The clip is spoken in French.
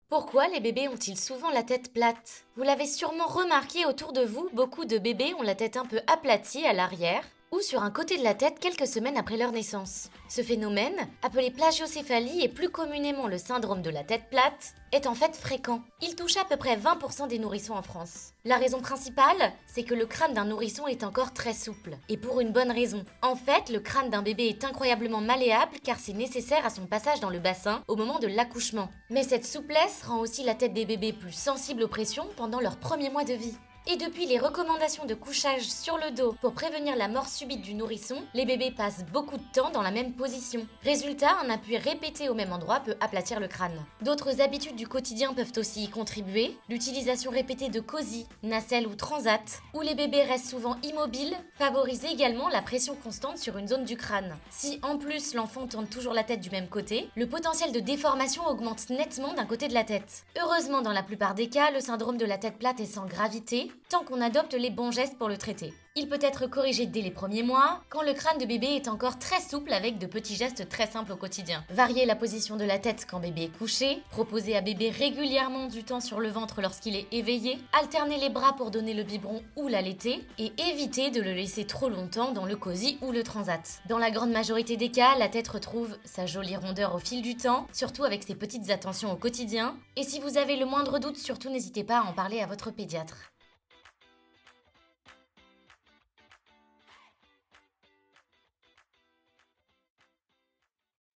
Pourquoi les bébés ont-ils souvent la tête plate? Vous l'avez sûrement remarqué autour de vous, beaucoup de bébés ont la tête un peu aplatie à l'arrière ou sur un côté de la tête quelques semaines après leur naissance. Ce phénomène, appelé plagiocéphalie et plus communément le syndrome de la tête plate, est en fait fréquent. Il touche à peu près 20% des nourrissons en France. La raison principale, c'est que le crâne d'un nourrisson est encore très souple. Et pour une bonne raison. En fait, le crâne d'un bébé est incroyablement malléable car c'est nécessaire à son passage dans le bassin au moment de l'accouchement. Mais cette souplesse rend aussi la tête des bébés plus sensible aux pressions pendant leurs premiers mois de vie. Et depuis les recommandations de couchage sur le dos pour prévenir la mort subite du nourrisson, les bébés passent beaucoup de temps dans la même position. Résultat, un appui répété au même endroit peut aplatir le crâne. D'autres habitudes du quotidien peuvent aussi y contribuer. L'utilisation répétée de cosy, nacelle ou transat, où les bébés restent souvent immobiles, favorise également la pression constante sur une zone du crâne. Si en plus l'enfant tourne toujours la tête du même côté, le potentiel de déformation augmente nettement d'un côté de la tête. Heureusement, dans la plupart des cas, le syndrome de la tête plate est sans gravité, tant qu'on adopte les bons gestes pour le traiter. Il peut être corrigé dès les premiers mois, quand le crâne de bébé est encore très souple avec de petits gestes très simples au quotidien. Varier la position de la tête quand bébé est couché, proposer à bébé régulièrement du temps sur le ventre lorsqu'il est éveillé, alterner les bras pour donner le biberon ou l'allaiter, et éviter de le laisser trop longtemps dans le cosy ou le transat. Dans la grande majorité des cas, la tête retrouve sa jolie rondeur au fil du temps, surtout avec ses petites attentions au quotidien. Et si vous avez le moindre doute, surtout n'hésitez pas à en parler à votre pédiatre.